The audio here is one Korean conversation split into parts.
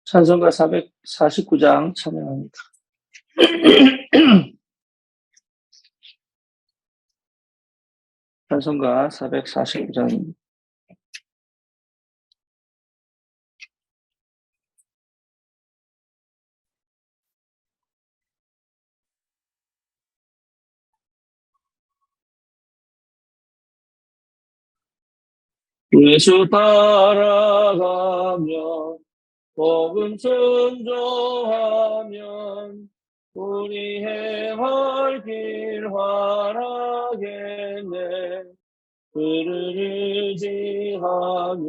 찬송가 449장 찬양합니다. 찬송가 449장. 예수 따라가며 복음 순종하면 우리 행할 길 환하겠네. 그를 의지하며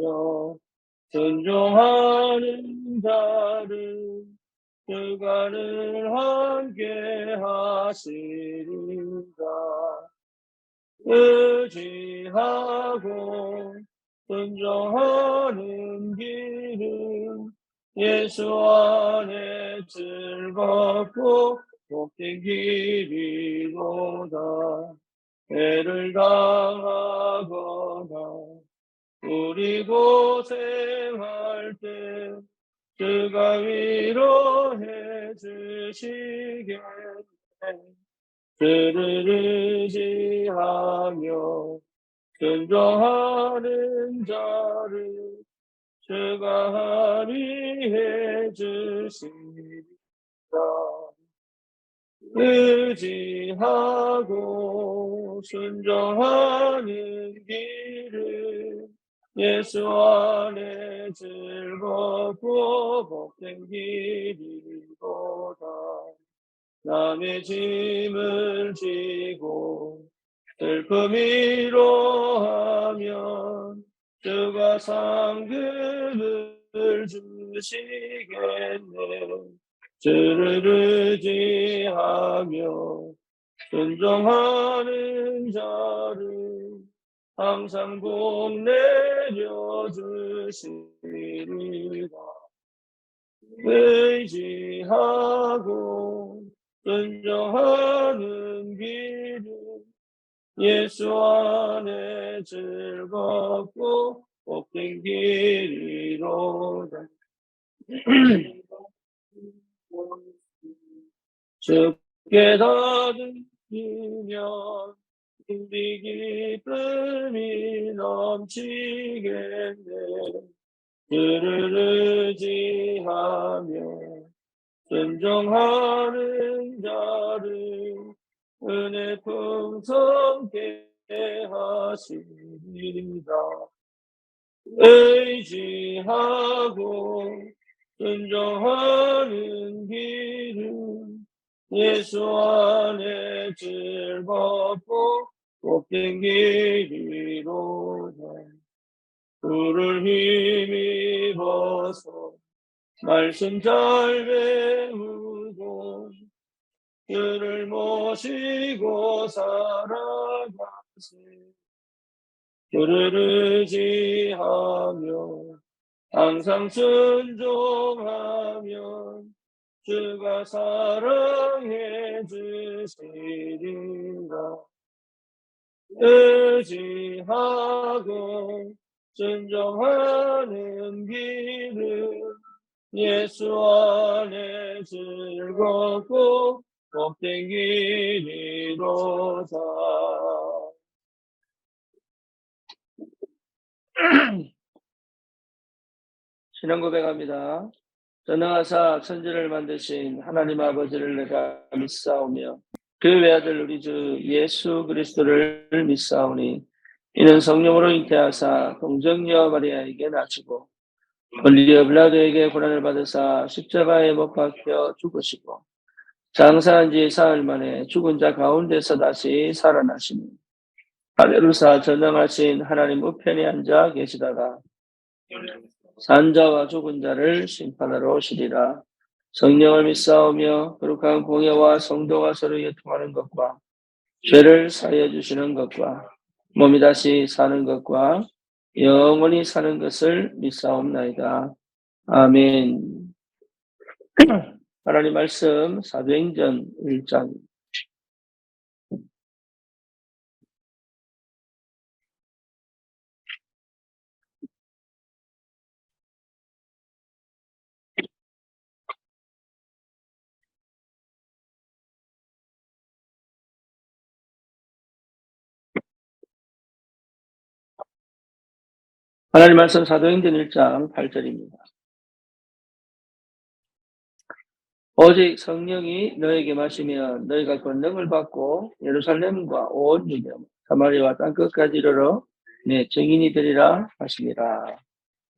순종하는 자를 그가를 함께 하시리라. 의지하고 순종하는 길은 예수 안에 즐겁고 복된 길이로다. 애를 당하거나 우리 고생할 때 그가 위로해 주시겠네. 그를 의지하며 순종하는 자를 주가 합리해 주시리라. 의지하고 순종하는 길은 예수 안에 즐겁고 복된 길이로다. 남의 짐을 지고 슬픔 위로하면 주가 상급을 주시겠네. 주를 의지하며 순종하는 자를 항상 복 내려주시리라. 의지하고 순종하는 길은 예수 안에 즐겁고 복된 길이로다. 주께 다 드리면 우리 기쁨이 넘치겠네. 그를 의지하며 순종하는 자를 은혜 풍성케 하시리라. 의지하고 순종하는 길은 예수 안에 즐겁고 복된 길이로다. 주를 힘입어서 말씀 잘 배우고 그를 모시고 살아가세. 그를 의지하며 항상 순종하면 주가 사랑해 주시리라. 의지하고 순종하는 길은 예수 안에 즐겁고 복된 길이로다. 신앙 고백합니다. 전능하사 천지를 만드신 하나님 아버지를 내가 믿사오며 그 외아들 우리 주 예수 그리스도를 믿사오니 이는 성령으로 잉태하사 동정녀 마리아에게 낳으시고 본디오 빌라도에게 고난을 받으사 십자가에 못 박혀 죽으시고 장사한 지 사흘 만에 죽은 자 가운데서 다시 살아나시니 하늘로사 전능하신 하나님 우편에 앉아 계시다가 산자와 죽은 자를 심판하러 오시리라. 성령을 믿사오며 거룩한 공예와 성도가 서로 교통하는 것과 죄를 사하여 주시는 것과 몸이 다시 사는 것과 영원히 사는 것을 믿사옵나이다. 아멘. 하나님 말씀 사도행전 1장. 하나님 말씀 사도행전 1장 8절입니다. 오직 성령이 너에게 마시면 너희가 권능을 받고 예루살렘과 온 유대, 사마리아와 땅 끝까지 이르러 내 증인이 되리라 하시니라.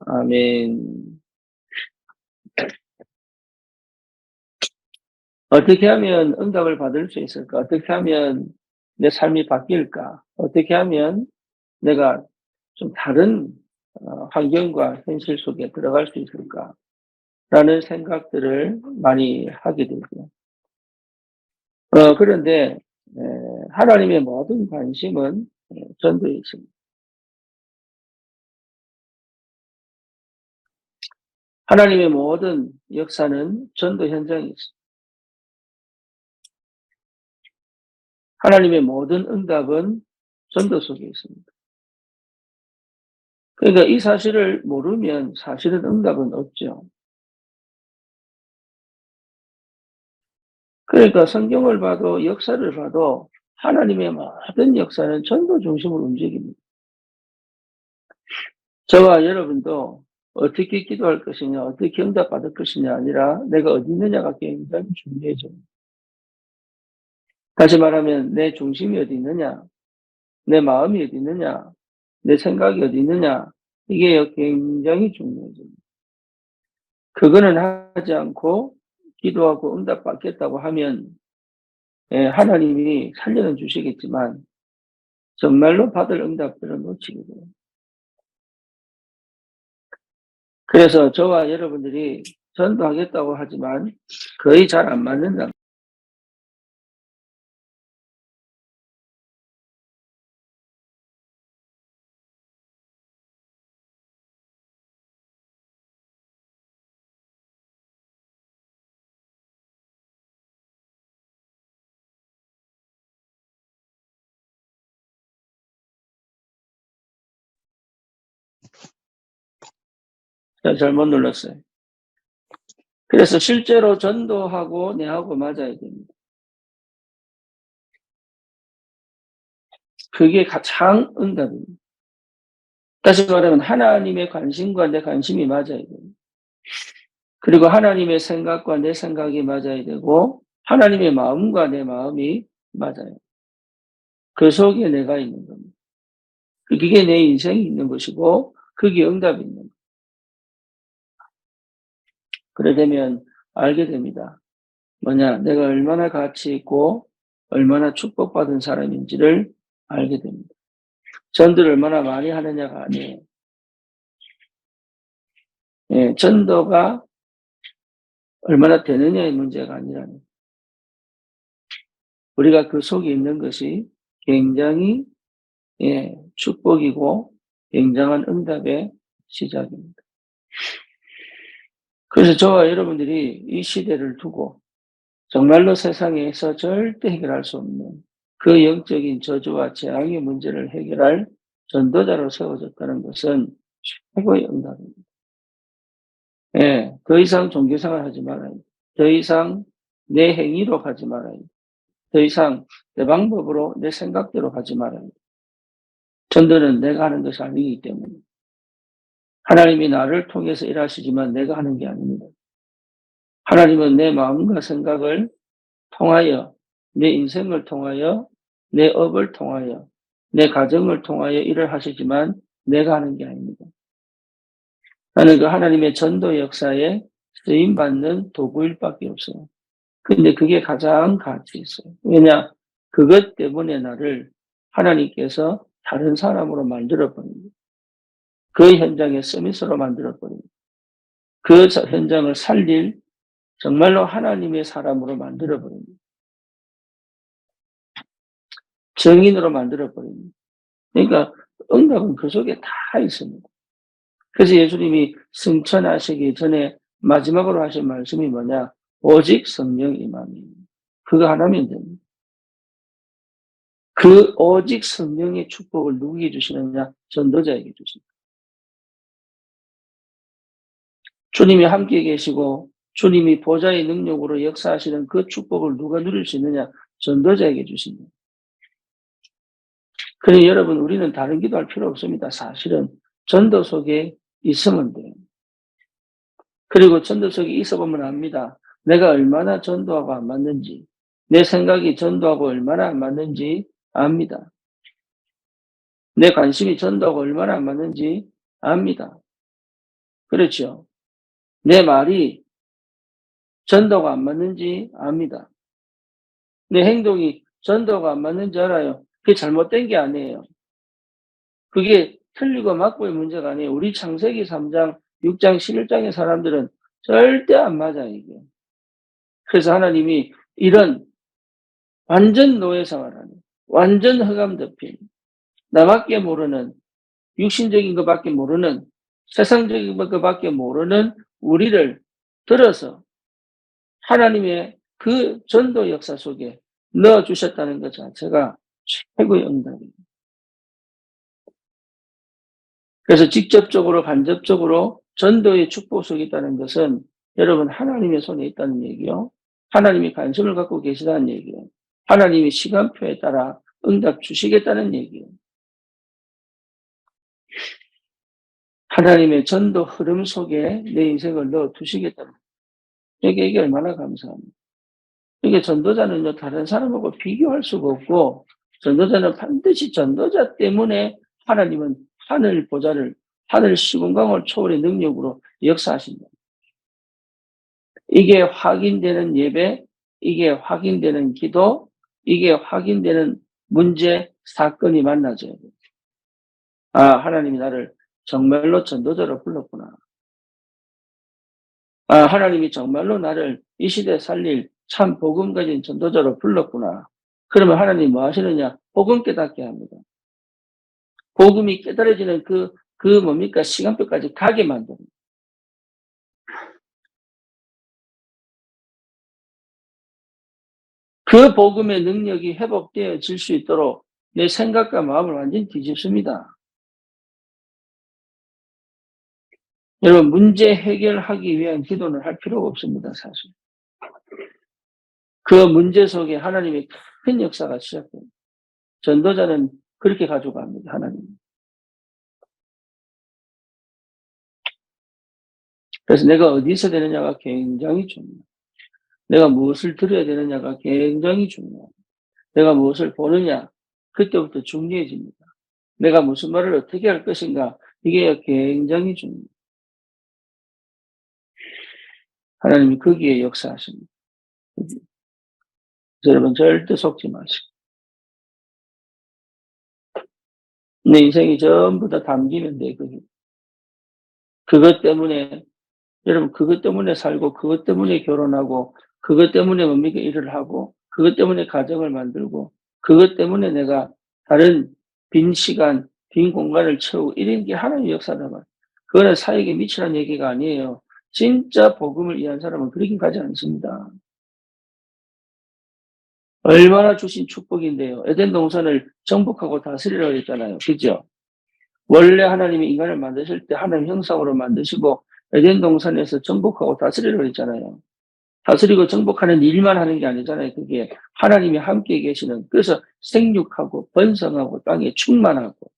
아멘. 어떻게 하면 응답을 받을 수 있을까? 어떻게 하면 내 삶이 바뀔까? 어떻게 하면 내가 좀 다른 환경과 현실 속에 들어갈 수 있을까? 라는 생각들을 많이 하게 되죠. 그런데 하나님의 모든 관심은 전도에 있습니다. 하나님의 모든 역사는 전도 현장에 있습니다. 하나님의 모든 응답은 전도 속에 있습니다. 그러니까 이 사실을 모르면 사실은 응답은 없죠. 그러니까 성경을 봐도 역사를 봐도 하나님의 모든 역사는 전도 중심으로 움직입니다. 저와 여러분도 어떻게 기도할 것이냐, 어떻게 응답받을 것이냐 아니라 내가 어디 있느냐가 굉장히 중요해져요. 다시 말하면 내 중심이 어디 있느냐, 내 마음이 어디 있느냐, 내 생각이 어디 있느냐, 이게 굉장히 중요해집니다. 그거는 하지 않고 기도하고 응답받겠다고 하면 하나님이 살려는 주시겠지만 정말로 받을 응답들은 놓치게 돼요. 그래서 저와 여러분들이 전도하겠다고 하지만 거의 잘 안 맞는다. 잘못 눌렀어요. 그래서 실제로 전도하고 내하고 맞아야 됩니다. 그게 가장 응답입니다. 다시 말하면 하나님의 관심과 내 관심이 맞아야 됩니다. 그리고 하나님의 생각과 내 생각이 맞아야 되고 하나님의 마음과 내 마음이 맞아요. 그 속에 내가 있는 겁니다. 그게 내 인생이 있는 것이고 그게 응답이 있는 거예요. 그래 되면 알게 됩니다. 뭐냐, 내가 얼마나 가치 있고 얼마나 축복받은 사람인지를 알게 됩니다. 전도를 얼마나 많이 하느냐가 아니에요. 전도가 얼마나 되느냐의 문제가 아니라는 거예요. 우리가 그 속에 있는 것이 굉장히 축복이고 굉장한 응답의 시작입니다. 그래서 저와 여러분들이 이 시대를 두고 정말로 세상에서 절대 해결할 수 없는 그 영적인 저주와 재앙의 문제를 해결할 전도자로 세워졌다는 것은 최고의 응답입니다. 더 이상 종교생활 하지 말아요. 더 이상 내 행위로 가지 말아요. 더 이상 내 방법으로 내 생각대로 가지 말아요. 전도는 내가 하는 것이 아니기 때문에 하나님이 나를 통해서 일하시지만 내가 하는 게 아닙니다. 하나님은 내 마음과 생각을 통하여 내 인생을 통하여 내 업을 통하여 내 가정을 통하여 일을 하시지만 내가 하는 게 아닙니다. 나는 그 하나님의 전도 역사에 쓰임받는 도구일 밖에 없어요. 근데 그게 가장 가치 있어요. 왜냐? 그것 때문에 나를 하나님께서 다른 사람으로 만들어버립니다. 그 현장에 서밋으로 만들어버립니다. 그 현장을 살릴 정말로 하나님의 사람으로 만들어버립니다. 정인으로 만들어버립니다. 그러니까 응답은 그 속에 다 있습니다. 그래서 예수님이 승천하시기 전에 마지막으로 하신 말씀이 뭐냐? 오직 성령 임함이. 그거 하나면 됩니다. 그 오직 성령의 축복을 누구에게 주시느냐? 전도자에게 주십니다. 주님이 함께 계시고 주님이 보좌의 능력으로 역사하시는 그 축복을 누가 누릴 수 있느냐? 전도자에게 주십니다. 그러니 여러분, 우리는 다른 기도할 필요 없습니다. 사실은 전도 속에 있으면 돼요. 그리고 전도 속에 있어보면 압니다. 내가 얼마나 전도하고 안 맞는지, 내 생각이 전도하고 얼마나 안 맞는지 압니다. 내 관심이 전도하고 얼마나 안 맞는지 압니다. 그렇죠? 내 말이 전도가 안 맞는지 압니다. 내 행동이 전도가 안 맞는지 알아요. 그게 잘못된 게 아니에요. 그게 틀리고 맞고의 문제가 아니에요. 우리 창세기 3장, 6장, 11장의 사람들은 절대 안 맞아요, 이게. 그래서 하나님이 이런 완전 노예 생활하는, 완전 흑암 덮인, 나밖에 모르는, 육신적인 것밖에 모르는, 세상적인 것밖에 모르는 우리를 들어서 하나님의 그 전도 역사 속에 넣어주셨다는 것 자체가 최고의 응답입니다. 그래서 직접적으로 간접적으로 전도의 축복 속에 있다는 것은 여러분 하나님의 손에 있다는 얘기요. 하나님이 관심을 갖고 계시다는 얘기예요. 하나님이 시간표에 따라 응답 주시겠다는 얘기예요. 하나님의 전도 흐름 속에 내 인생을 넣어 두시겠다는 거예요. 이게 얼마나 감사합니다. 이게 전도자는요, 다른 사람하고 비교할 수가 없고, 전도자는 반드시 전도자 때문에 하나님은 하늘 보좌를, 하늘 시공간을 초월의 능력으로 역사하신다. 이게 확인되는 예배, 이게 확인되는 기도, 이게 확인되는 문제, 사건이 만나져야 돼요. 아, 하나님이 나를 정말로 전도자로 불렀구나. 아, 하나님이 정말로 나를 이 시대에 살릴 참 복음 가진 전도자로 불렀구나. 그러면 하나님 뭐 하시느냐? 복음 깨닫게 합니다. 복음이 깨달아지는 그 뭡니까? 시간표까지 가게 만듭니다. 그 복음의 능력이 회복되어질 수 있도록 내 생각과 마음을 완전히 뒤집습니다. 여러분, 문제 해결하기 위한 기도는 할 필요가 없습니다, 사실. 그 문제 속에 하나님의 큰 역사가 시작됩니다. 전도자는 그렇게 가져갑니다, 하나님. 그래서 내가 어디서 되느냐가 굉장히 중요해요. 내가 무엇을 들어야 되느냐가 굉장히 중요해요. 내가 무엇을 보느냐, 그때부터 중요해집니다. 내가 무슨 말을 어떻게 할 것인가, 이게 굉장히 중요해요. 하나님이 거기에 역사하십니다. 여러분 절대 속지 마시고. 내 인생이 전부 다 담기면 돼, 그게. 그것 때문에, 여러분, 그것 때문에 살고, 그것 때문에 결혼하고, 그것 때문에 뭡니까, 일을 하고, 그것 때문에 가정을 만들고, 그것 때문에 내가 다른 빈 시간, 빈 공간을 채우고, 이런 게 하나님의 역사다. 그거는 사역에 미치라는 얘기가 아니에요. 진짜 복음을 이해한 사람은 그렇게 가지 않습니다. 얼마나 주신 축복인데요. 에덴 동산을 정복하고 다스리라고 했잖아요. 그죠? 원래 하나님이 인간을 만드실 때 하나님 형상으로 만드시고 에덴 동산에서 정복하고 다스리라고 했잖아요. 다스리고 정복하는 일만 하는 게 아니잖아요. 그게 하나님이 함께 계시는, 그래서 생육하고 번성하고 땅에 충만하고,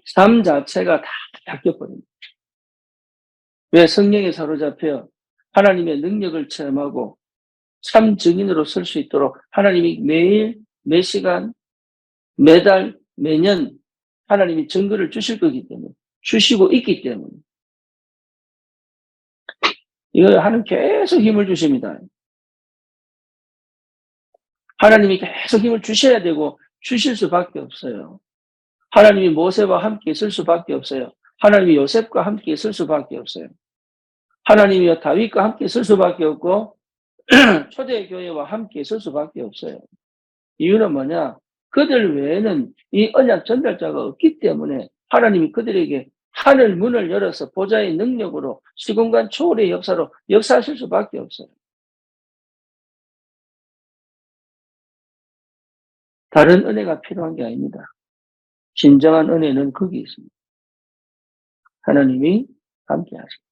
삶 자체가 다 바뀌어버립니다. 왜? 성령에 사로잡혀 하나님의 능력을 체험하고 참 증인으로 설 수 있도록 하나님이 매일, 매 시간, 매달, 매년 하나님이 증거를 주실 거기 때문에, 주시고 있기 때문에, 이거 하나님 계속 힘을 주십니다. 하나님이 계속 힘을 주셔야 되고 주실 수밖에 없어요. 하나님이 모세와 함께 있을 수밖에 없어요. 하나님이 요셉과 함께 있을 수밖에 없어요. 하나님이 다윗과 함께 있을 수밖에 없고 초대교회와 함께 있을 수밖에 없어요. 이유는 뭐냐? 그들 외에는 이 언약 전달자가 없기 때문에 하나님이 그들에게 하늘 문을 열어서 보좌의 능력으로 시공간 초월의 역사로 역사하실 수밖에 없어요. 다른 은혜가 필요한 게 아닙니다. 진정한 은혜는 거기 있습니다. 하나님이 함께 하십니다.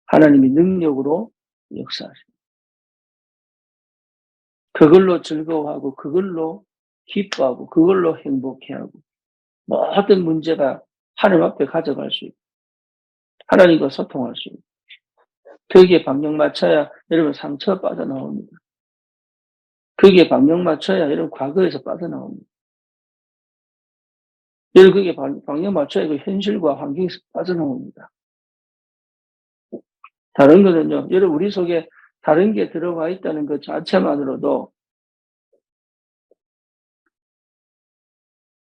하나님이 능력으로 역사하십니다. 그걸로 즐거워하고 그걸로 기뻐하고 그걸로 행복해하고 모든 문제가 하나님 앞에 가져갈 수 있고 하나님과 소통할 수 있고 거기에 방향 맞춰야 여러분 상처 빠져나옵니다. 거기에 방향 맞춰야 여러분 과거에서 빠져나옵니다. 여러분 거기에 방향 맞춰야 그 현실과 환경에서 빠져나옵니다. 다른 거는요. 여러분 우리 속에 다른 게 들어가 있다는 것 자체만으로도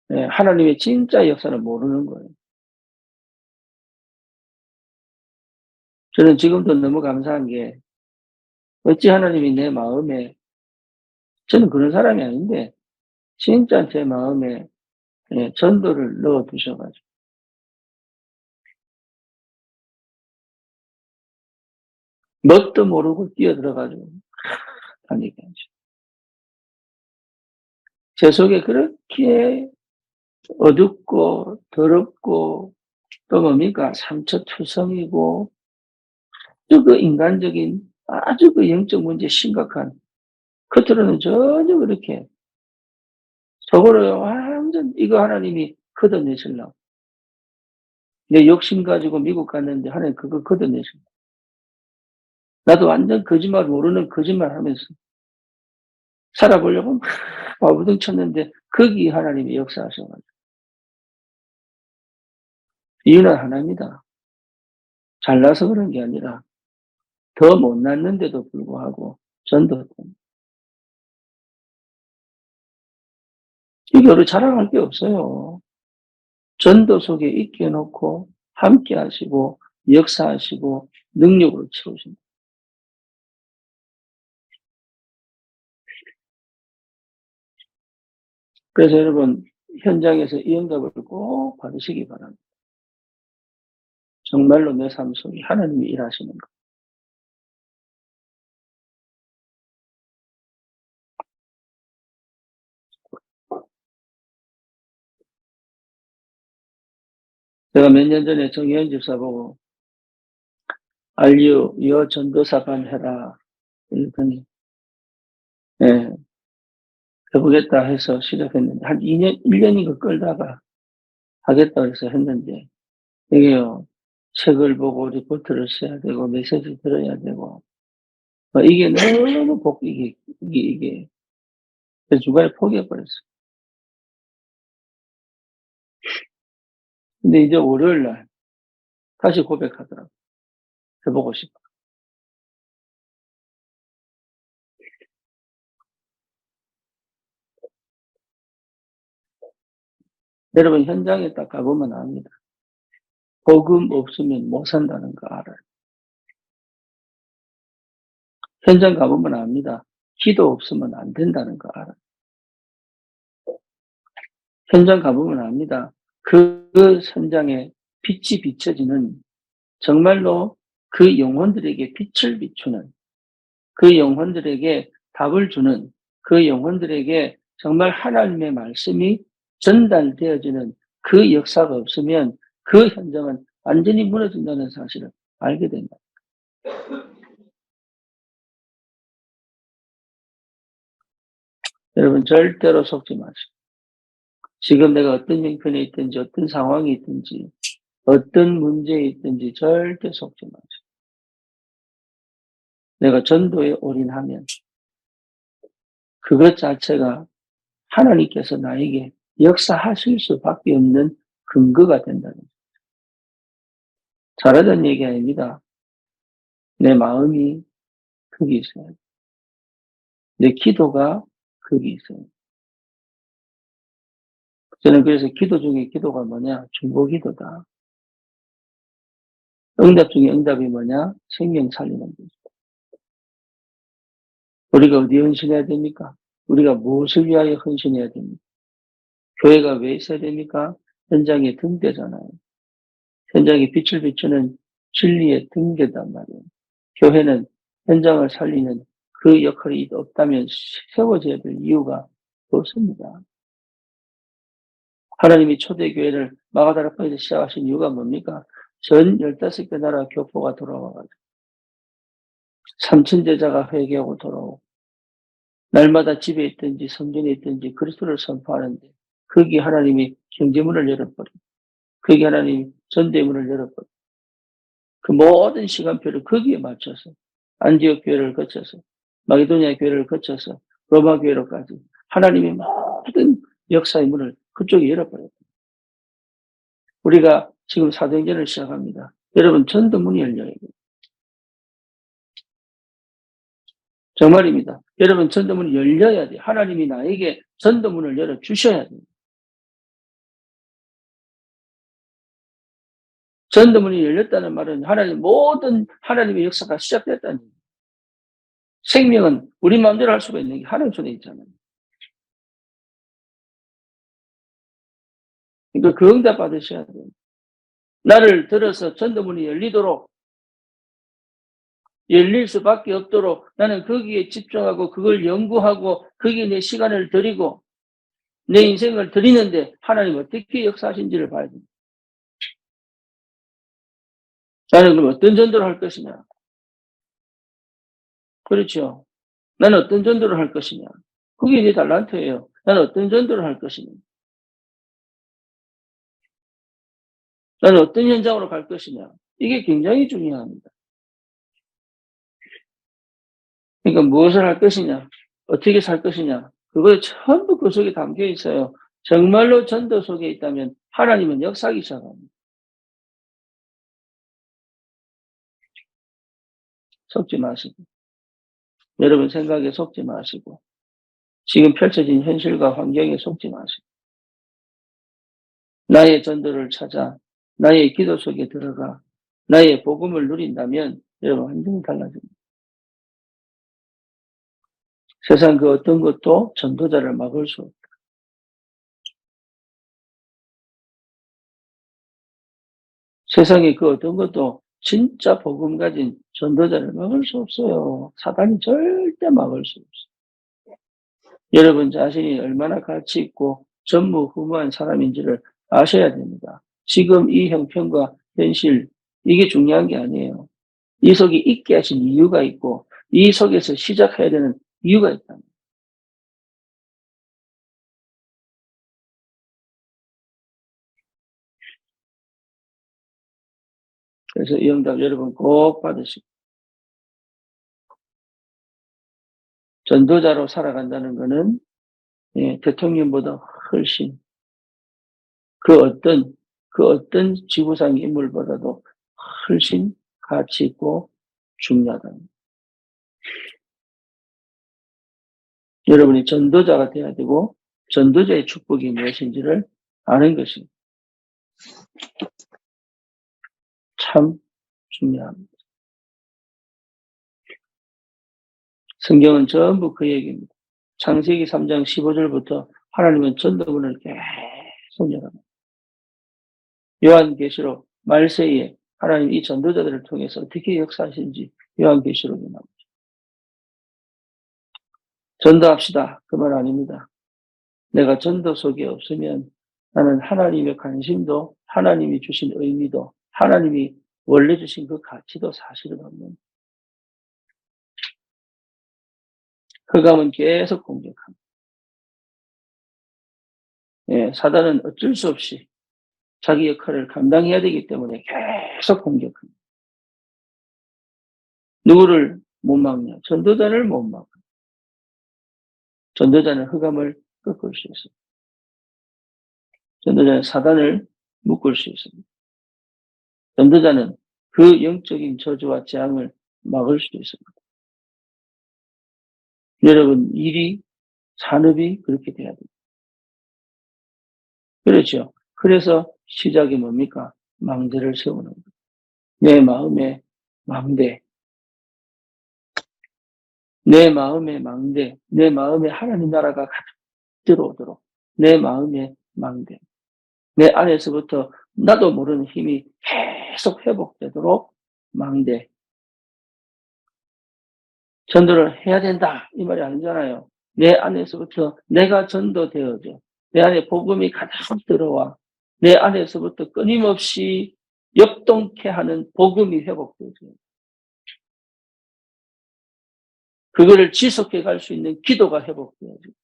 하나님의 진짜 역사를 모르는 거예요. 저는 지금도 너무 감사한 게 어찌 하나님이 내 마음에 저는 그런 사람이 아닌데 진짜 제 마음에 전도를 넣어 두셔가지고 뭣도 모르고 뛰어들어가지고 하니까 제 속에 그렇게 어둡고 더럽고 또 뭡니까 상처투성이고 아주 그 인간적인 아주 그 영적 문제 심각한 겉으로는 전혀 그렇게 속으로 완전 이거 하나님이 걷어내시려고 내 욕심 가지고 미국 갔는데 하나님 그거 걷어내시려고 나도 완전 거짓말 모르는 거짓말 하면서 살아보려고 막 발버둥 쳤는데 거기 하나님이 역사하셔가지고 이유는 하나입니다. 잘나서 그런 게 아니라 더 못났는데도 불구하고 전도 이게 우리 자랑할 게 없어요. 전도 속에 있게 놓고 함께 하시고 역사하시고 능력으로 채우십니다. 그래서 여러분 현장에서 이 응답을 꼭 받으시기 바랍니다. 정말로 내 삶 속에 하나님이 일하시는 것. 제가 몇 년 전에 정혜연 집사 보고 알류 여 전도사관 해라 그랬더니 예, 해보겠다 해서 시작했는데 한 2년 1년인가 끌다가 하겠다 해서 했는데 이게요 책을 보고 리포트를 써야 되고 메시지 들어야 되고 이게 너무 이게 그래서 중간에 포기해버렸어요. 근데 이제 월요일 날 다시 고백하더라고요. 해보고 싶어. 여러분 현장에 딱 가보면 압니다. 복음 없으면 못 산다는 거 알아요. 현장 가보면 압니다. 기도 없으면 안 된다는 거 알아요. 현장 가보면 압니다. 그 현장에 빛이 비춰지는 정말로 그 영혼들에게 빛을 비추는 그 영혼들에게 답을 주는 그 영혼들에게 정말 하나님의 말씀이 전달되어지는 그 역사가 없으면 그 현장은 완전히 무너진다는 사실을 알게 됩니다. 여러분 절대로 속지 마시고 지금 내가 어떤 형편에 있든지 어떤 상황이 있든지 어떤 문제에 있든지 절대 속지 마시고 내가 전도에 올인하면 그것 자체가 하나님께서 나에게 역사하실 수밖에 없는 근거가 된다는 거예요. 잘하던 얘기 아닙니다. 내 마음이 거기 있어요. 내 기도가 거기 있어요. 저는 그래서 기도 중에 기도가 뭐냐? 중보기도다. 응답 중에 응답이 뭐냐? 생명 살리는 거죠. 우리가 어디에 헌신해야 됩니까? 우리가 무엇을 위하여 헌신해야 됩니까? 교회가 왜 있어야 됩니까? 현장의 등대잖아요. 현장에 빛을 비추는 진리의 등대단 말이에요. 교회는 현장을 살리는 그 역할이 없다면 세워져야 될 이유가 없습니다. 하나님이 초대교회를 마가다락방에서 시작하신 이유가 뭡니까? 전 15개 나라 교포가 돌아와가지고 삼천 제자가 회개하고 돌아오고 날마다 집에 있든지 성전에 있든지 그리스도를 선포하는데 거기 하나님이 경제문을 열어버리고 거기 하나님이 전대문을 열어버리고 그 모든 시간표를 거기에 맞춰서 안디옥 교회를 거쳐서 마게도니아 교회를 거쳐서 로마 교회로까지 하나님이 모든 역사의 문을 그쪽에 열어버려요. 우리가 지금 사도행전을 시작합니다. 여러분 전도문이 열려요. 정말입니다. 여러분 전도문이 열려야 돼요. 하나님이 나에게 전도문을 열어주셔야 돼요. 전도문이 열렸다는 말은 하나님 모든 하나님의 역사가 시작됐다는 거예요. 생명은 우리 마음대로 할 수가 있는 게 하나님 손에 있잖아요. 그러니까 그 응답 받으셔야 돼요. 나를 들어서 전도문이 열릴 수밖에 없도록 나는 거기에 집중하고 그걸 연구하고 거기에 내 시간을 들이고 내 인생을 드리는데 하나님 어떻게 역사하신지를 봐야 됩니다. 나는 그럼 어떤 전도를 할 것이냐? 그렇죠. 나는 어떤 전도를 할 것이냐? 그게 내 달란트예요. 나는 어떤 전도를 할 것이냐? 나는 어떤 현장으로 갈 것이냐? 이게 굉장히 중요합니다. 그러니까 무엇을 할 것이냐? 어떻게 살 것이냐? 그거 전부 그 속에 담겨 있어요. 정말로 전도 속에 있다면 하나님은 역사하기 시작합니다. 속지 마시고 여러분 생각에 속지 마시고 지금 펼쳐진 현실과 환경에 속지 마시고 나의 전도를 찾아 나의 기도 속에 들어가 나의 복음을 누린다면 여러분 완전히 달라집니다. 세상 그 어떤 것도 전도자를 막을 수 없다. 세상에 그 어떤 것도 진짜 복음 가진 전도자를 막을 수 없어요. 사단이 절대 막을 수 없어요. 여러분 자신이 얼마나 가치 있고 전무후무한 사람인지를 아셔야 됩니다. 지금 이 형편과 현실 이게 중요한 게 아니에요. 이 속에 있게 하신 이유가 있고 이 속에서 시작해야 되는 이유가 있다. 그래서 이 응답 여러분 꼭 받으시고 전도자로 살아간다는 것은 대통령보다 훨씬 그 어떤 지구상 인물보다도 훨씬 가치 있고 중요하다. 여러분이 전도자가 돼야 되고 전도자의 축복이 무엇인지를 아는 것이 참 중요합니다. 성경은 전부 그 얘기입니다. 창세기 3장 15절부터 하나님은 전도문을 계속 열어요. 요한계시록 말세에 하나님 이 전도자들을 통해서 어떻게 역사하시는지 요한계시록에 나옵니다. 전도합시다. 그 말 아닙니다. 내가 전도 속에 없으면 나는 하나님의 관심도 하나님이 주신 의미도 하나님이 원래 주신 그 가치도 사실은 없는 흑암은 계속 공격합니다. 사단은 어쩔 수 없이 자기 역할을 감당해야 되기 때문에 계속 공격합니다. 누구를 못 막냐? 전도자를 못 막아. 전도자는 흑암을 꺾을 수 있습니다. 전도자는 사단을 묶을 수 있습니다. 전도자는 그 영적인 저주와 재앙을 막을 수 있습니다. 여러분 일이 산업이 그렇게 돼야 됩니다. 그렇죠. 그래서 시작이 뭡니까? 망대를 세우는 것. 내 마음의 망대, 내 마음의 망대, 내 마음에 하나님 나라가 가득 들어오도록 내 마음의 망대, 내 안에서부터 나도 모르는 힘이 계속 회복되도록 망대. 전도를 해야 된다 이 말이 아니잖아요. 내 안에서부터 내가 전도되어져 내 안에 복음이 가득 들어와 내 안에서부터 끊임없이 역동케 하는 복음이 회복되죠. 그거를 지속해 갈 수 있는 기도가 회복되어지고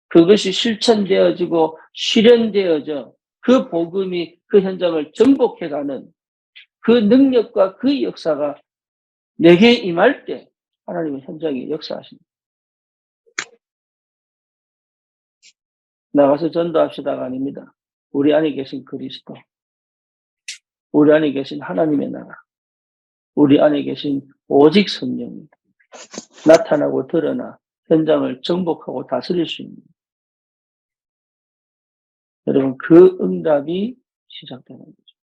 그것이 실천되어지고 실현되어져 그 복음이 그 현장을 정복해가는 그 능력과 그 역사가 내게 임할 때 하나님은 현장에 역사하십니다. 나가서 전도합시다가 아닙니다. 우리 안에 계신 그리스도, 우리 안에 계신 하나님의 나라, 우리 안에 계신 오직 성령이 나타나고 드러나 현장을 정복하고 다스릴 수 있는 여러분 그 응답이 시작되는 거죠.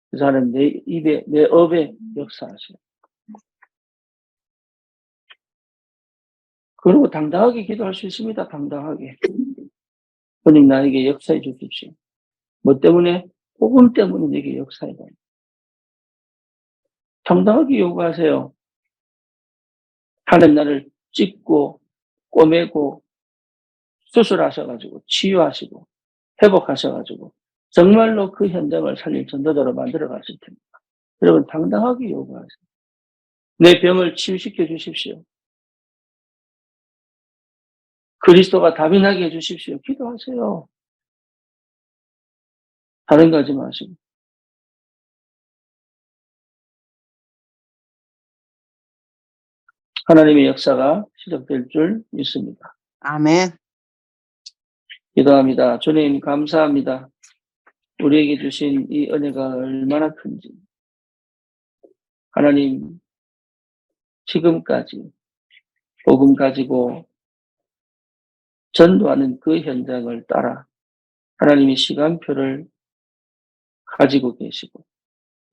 그래서 하나님 내 입에 내 업에 역사하세요. 그리고 당당하게 기도할 수 있습니다. 당당하게. 주님 나에게 역사해 주십시오. 뭐 때문에? 복음 때문에 내게 역사해 가. 당당하게 요구하세요. 하나님 나를 찢고 꼬매고 수술하셔가지고 치유하시고 회복하셔가지고 정말로 그 현장을 살릴 전도자로 만들어 가실 텐데 여러분 당당하게 요구하세요. 내 병을 치유시켜 주십시오. 그리스도가 답이 나게 해주십시오. 기도하세요. 다른 거 하지 마시고. 하나님의 역사가 시작될 줄 믿습니다. 아멘. 기도합니다. 주님 감사합니다. 우리에게 주신 이 은혜가 얼마나 큰지. 하나님 지금까지 복음 가지고 전도하는 그 현장을 따라 하나님의 시간표를 가지고 계시고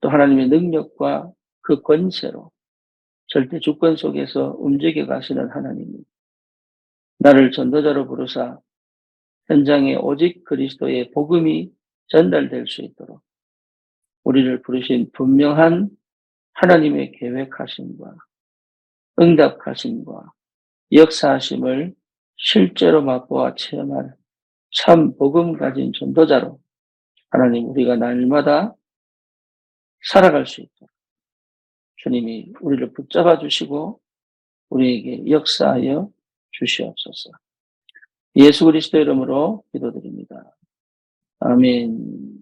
또 하나님의 능력과 그 권세로 절대 주권 속에서 움직여 가시는 하나님이 나를 전도자로 부르사 현장에 오직 그리스도의 복음이 전달될 수 있도록 우리를 부르신 분명한 하나님의 계획하심과 응답하심과 역사하심을 실제로 맛보아 체험할 참 복음 가진 전도자로 하나님 우리가 날마다 살아갈 수 있도록 주님이 우리를 붙잡아 주시고 우리에게 역사하여 주시옵소서. 예수 그리스도 이름으로 기도드립니다. 아멘.